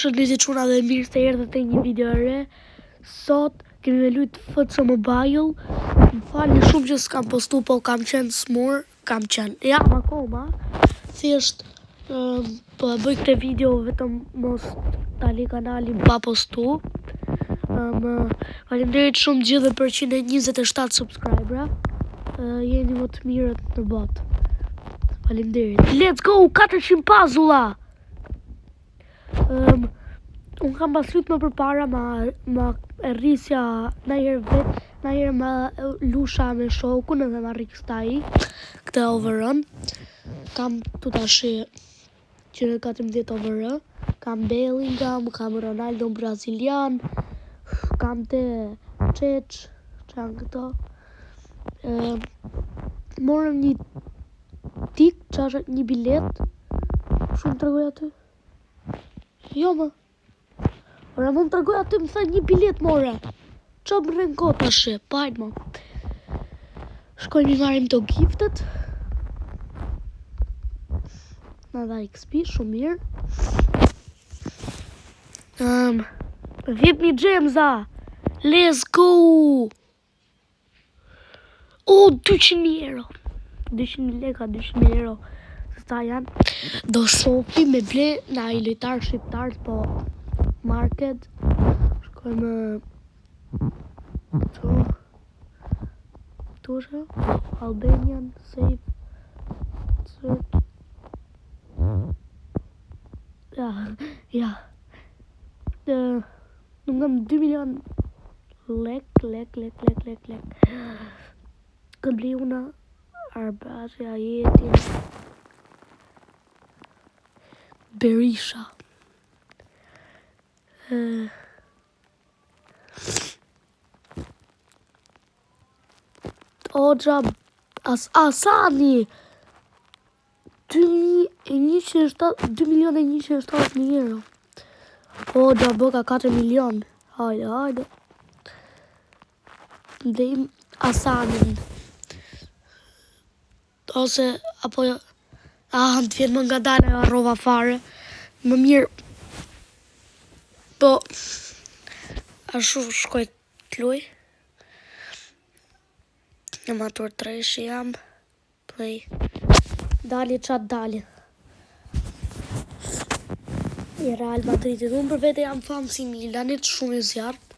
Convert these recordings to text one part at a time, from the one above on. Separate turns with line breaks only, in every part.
Shëndetje çuna dhe mirë se erdhët te një video e re. Sot kemi me lujt FC Mobile. Më falni shumë që s'kam postu, po kam qenë smur, jam akoma. Thjesht po e bëj këtë video vetëm mos tani kanalin pa postu. Faleminderit shumë gjithë për 127 subscribera. Jeni më të mirët në botë. Faleminderit. Let's go 400 pazulla. Unë kam paslyt më përpara ma rrisja najherë vetë, najherë ma lusha me shokun edhe ma rikëstaj këtë overrun. Kam të tashi 114 overrun, kam Bellingham, kam Ronaldo brazilian, kam te Çeç, që janë këto. Morëm një tik, që është një bilet, shumë të regoj aty. Jo më. Ora më tregoj aty më tha një bilet more. Qa më rren kot ashe, pajt më. Shkojmë i marim të giftet. Na dha XP, shumë mirë. Vjep një gjemza. Let's go. 200.000 euro. 200.000 leka, 200.000 euro. Ta janë. Do shopi me ble na i lojtar shqiptar po market. Shkojmë këtu është Albanian save search. Ja. Nuk ngëm 2 milion lek. Këmbli una Arbasja jetin Berisha. Oxha Asani 2.170.000 euro. Oxha Boka 4 milion. Hajde. Ndejmë Asanin. Ose apo në të vjetë më nga dale arrova fare. Më mirë. Po ashtu shkoj të luj. Në matur 3 jam. Play. Dali qatë dali. I Real Madridit. Unë për vete jam fanë si Milanit, shumë i zjartë.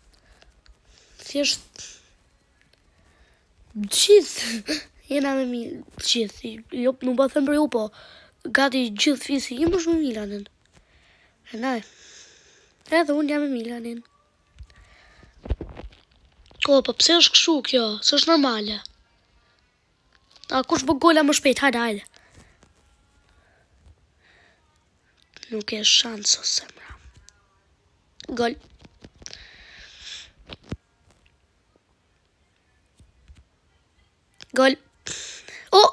Thjesht gjithë jena me gjithë. Jo, nuk po them për ju, po gati gjithë fisi im është me Milanin. E naj. Edhe unë jam me Milanin. Po pse është kështu kjo? Së është normale. A kush bë gola më shpejt? Hajde. Nuk e shansë o semra. Gol. Gol. Oh!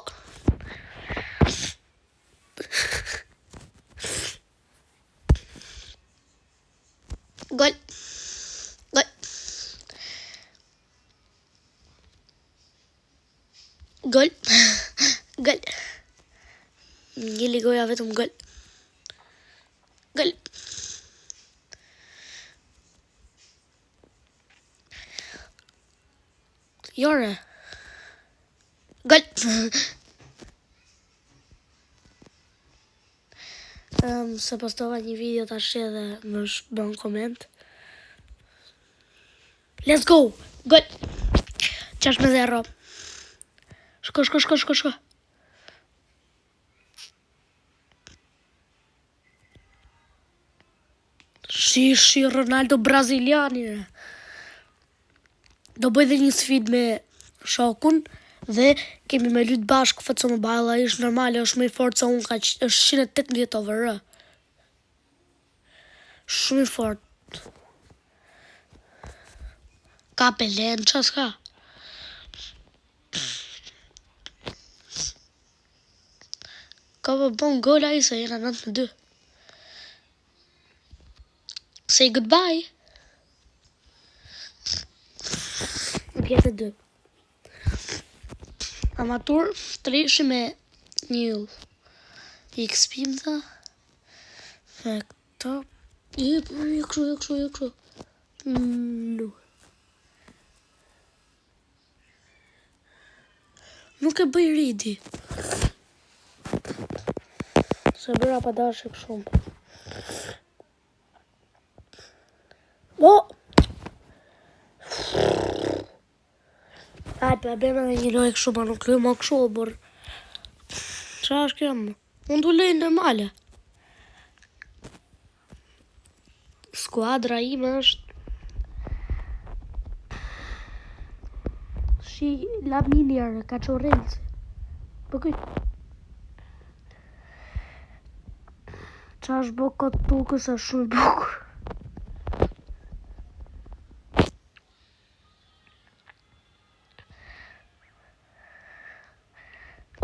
Gol. Gjeli goja vetëm gol. Jore. Gol. Se postova një video të ashe dhe më bën koment. Let's go. Gol. 6-0. Shko. Shi Ronaldo braziliani. Do bëj dhe një sfid me shokun dhe kemi me lyt bashkë FC Mobile. Ai është normale, është më i fortë se unë, është 118 over. Shumë i fortë. Ka Pelen, qa s'ka? Ka për bon gola i se jena 9-2. Say goodbye. Në pjetë 2. Amatur, streshi me një XP më tha. Këto Kështu. Nuk e bëj ridi. Se bëra pa dashje shumë. O! Ajde, bëjmë edhe një lojë kështu, ma nuk lojë ma kështu, bër. Qa është kjo më? Unë du lojë normale. Skuadra ime është Laminier, Kaçorenci. Bëkuj. Qa është bë këtë tukës është shumë bukur.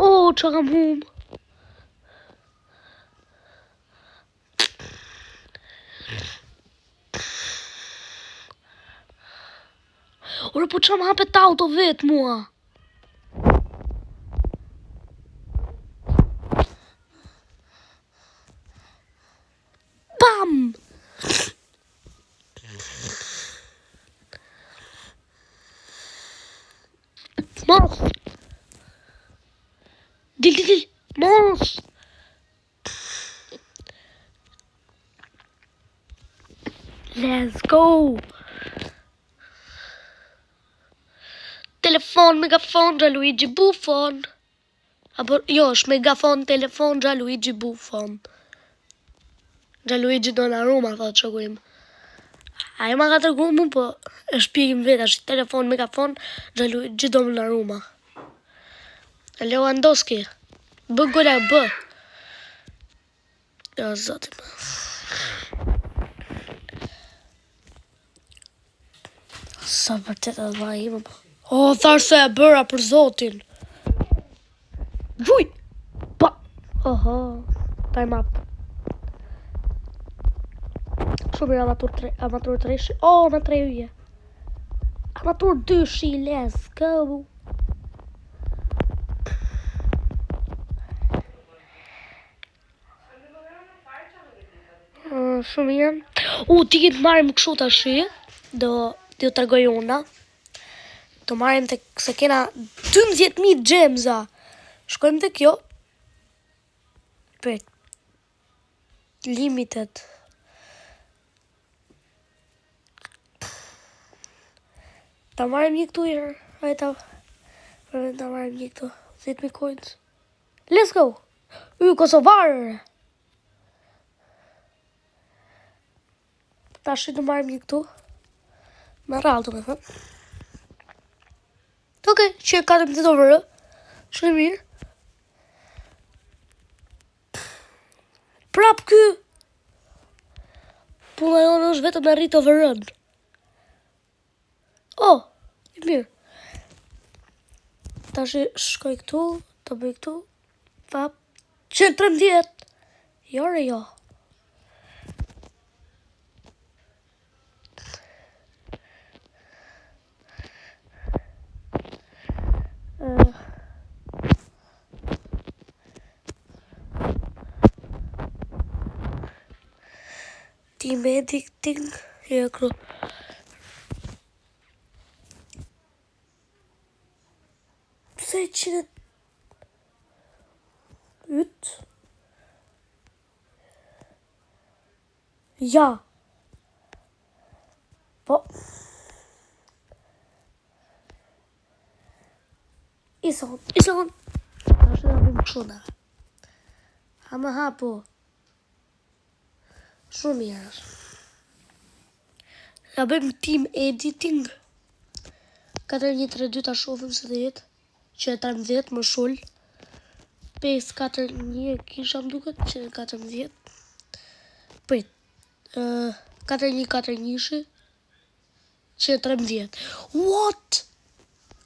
O, qa kam humë. Ore, po qa më hapet auto vetë mua? Bam! Mos! Dil! Mos! Let's go! Telefon, megafon, Gianluigi Buffon. Apo, jo, është megafon, telefon, Gianluigi Buffon. Gianluigi Donnarumma, thot shoku im. Ajo ma ka tërgu mu, po e shpjegim vetë, është telefon, megafon, Gianluigi Donnarumma. Lewandowski. Bë gola bë. Jo, zotim. Sa vërtet edhe ma ime, po. O, thash se e bëra për zotin. Gjuj! Pa! Oho, time up. Shumë amatur 3. O, në 3 uje. Amatur 2, let's go. Shumë mirë. Ti të marrim kështu tash, do t'ju tregoj una. Do marrim se kena 12.000 gjemza. Shkojmë të kjo. Për limited. Ta marrim një këtu herë. Hajta. Ta marrim një këtu. 10.000 coins. Let's go. Kosovarë. Ta shi të marrim një këtu. Me rallë të me thëmë. Oke, që e 14 overë. Shumë mirë. Prap ky. Puna jonë është vetëm në rritë overrun. Mirë. Ta shi shkoj këtu. Të bëj këtu. Fap. 113. Jore jo. Team editing kru. Pse që yt? Ja. Po. Ison. Ashtë da bëjmë këshuna. Ama hapo. Shumë mirë. Ja bëjmë team editing. 4-1-3-2 ta shofim se dhe jetë. Që e 13 më shull. 5-4-1 kisha më duket. Që e 14. Prit. 4-1-4-1 që e 13. What?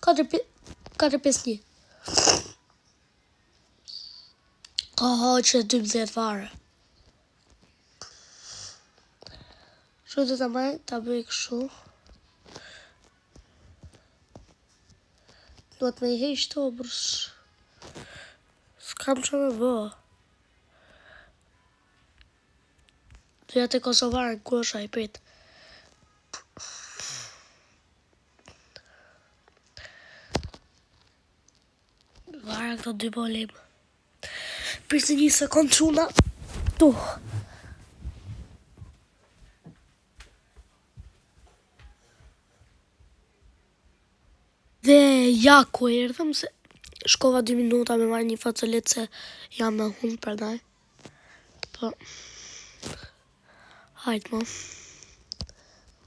4-5-1. Oho, që e 12 fare. Shumë të të maj, të bëj këshu. Duhet me i hejsh të obërës. S'kam që me bë. Doja të Kosovarë, ku është ai prit. Vara këto dy bolim. Prisë një sekund çuna. Tu. Dhe ja ku erdhëm se shkova 2 minuta me marrë një facolet se jam me hunë përdaj. Po. Hajt mo.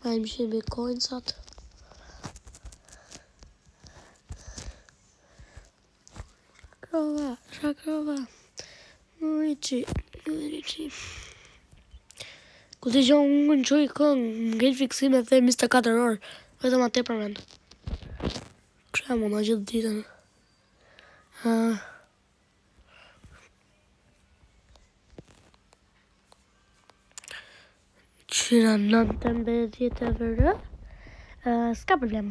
Majmë 100 bitcoinsat. Shakrova. Murici. Ku të gjohë unë në qoj këngë, ngell fiksime dhe 24 orë, vetëm atë për mend. Kështë më në gjithë ditën. Qyra 19 e vërë, s'ka problem.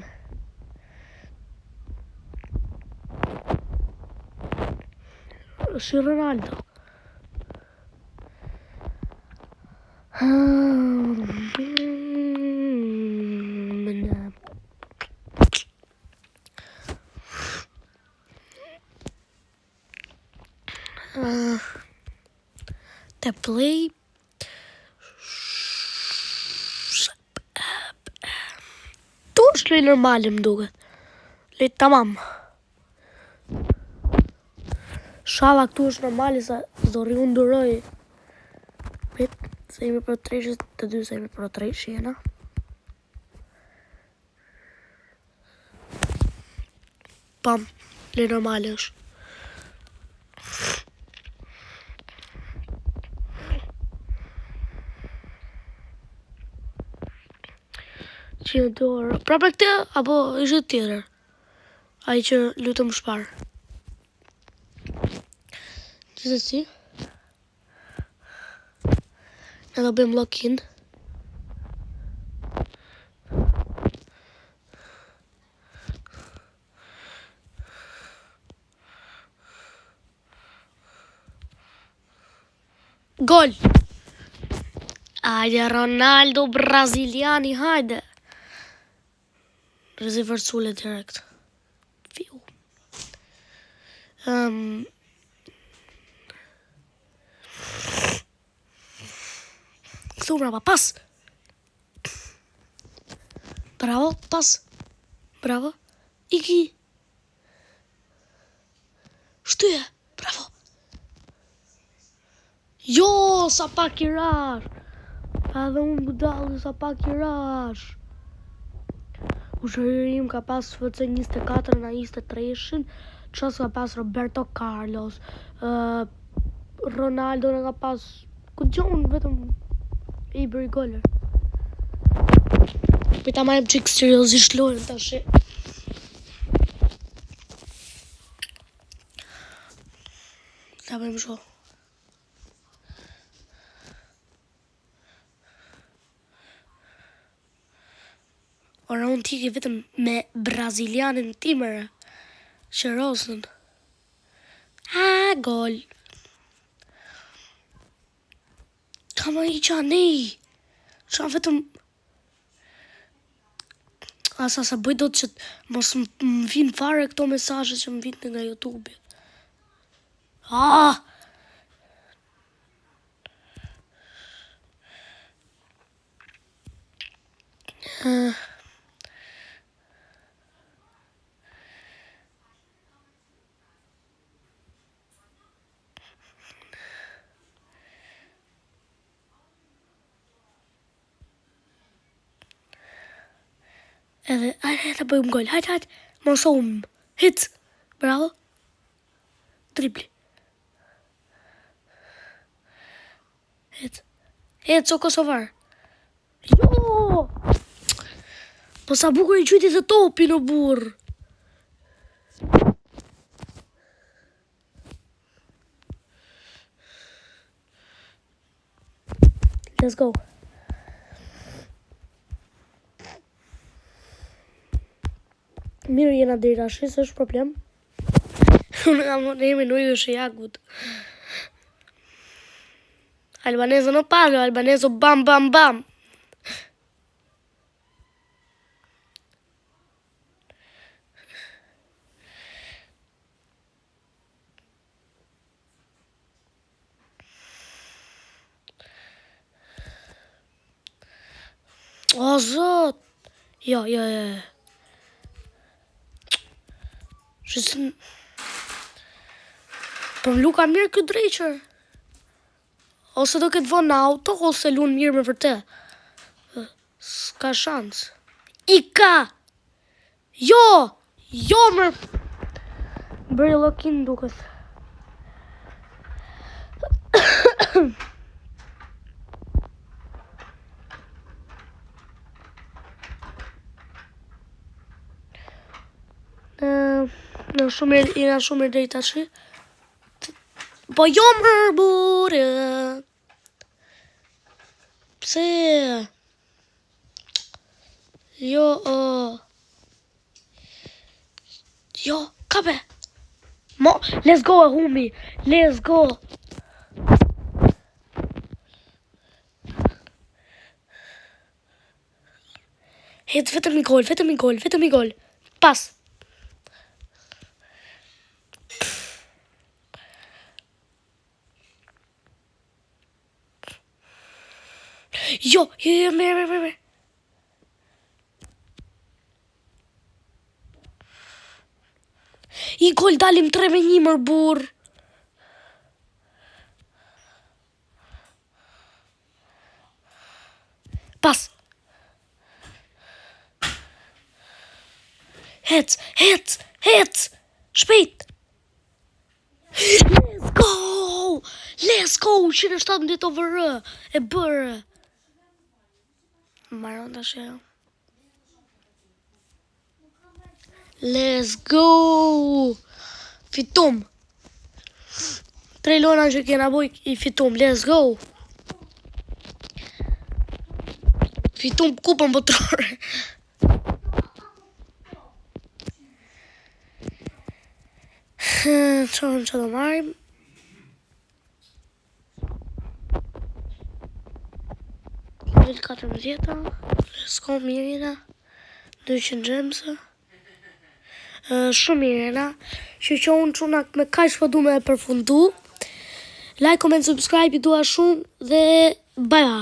Si Ronaldo. Të play. Tu është lej normali më duke. Lej tamam. Shala këtu është normali sa zori unë duroj. Prit, se jemi për 3 të 2 se jemi për 3 jena. Pam, lej normali është. Që dorë. Pra për këtë, apo ishte tjetër? Ai që lutëm shparë. Gjithsesi. Ne do bëjmë lock-in. Gol! Hajde Ronaldo braziliani, hajde! Rëzi vërcule direkt. Fiu. Këtu brava, pas! Bravo, pas! Bravo! Iki! Shtyje! Bravo! Jo, sa pak I rash! Pa dhe unë budalë, sa pak I rash! Ushërim ka pas FC 24 na 23-shin, qas ka pas Roberto Carlos, Ronaldo në ka pas, ku gjonë vetëm I bëri goller. Pita marrëm qik seriozisht lojën të ashe. Ta bëjmë sho. Ora unë tiki vetëm me brazilianin timër, Shërosën. Gol. Ka më I qani. Qa vetëm... Asa sa bëj do të që mos më vinë fare këto mesazhe që më vinë nga YouTube. Edhe, hajde të bëjmë gol, hajde, mos hit, bravo, tripli, hit, so Kosovar, jo, po sa bukur I qyti të topi në burr. Let's go. Mirë jena deri tash, s'është problem. Unë jemi në ujë shë jagut. Albanezo no palo, albanezo bam bam bam. O, zot. Jo. Po më luka mirë këtë drejqër. Ose do këtë vonë në auto, ose lunë mirë me vërte. S'ka shans. Ika! Jo mërë. Bëri lokin duket. Në shumë mirë drejta që. Po jo mërë burë. Pse? Jo, kape. Let's go, humi. Let's go. Vetëm i gol. Pas. Jo, mirë. I gol dalim 3-1 mërë burë. Pas. Hec. Shpejt. Let's go. 117 over e bërë. Maron të shë. Let's go. Fitum. 3 lona që kena boj i fitum. Let's go. Fitum kupën botërore. Që do marim. Level 14. Let's go mirina. 200 gjemësë. Shumë mirina. Që unë quna me kaq po du me përfundu. Like, comment, subscribe, i dua shumë dhe bye bye.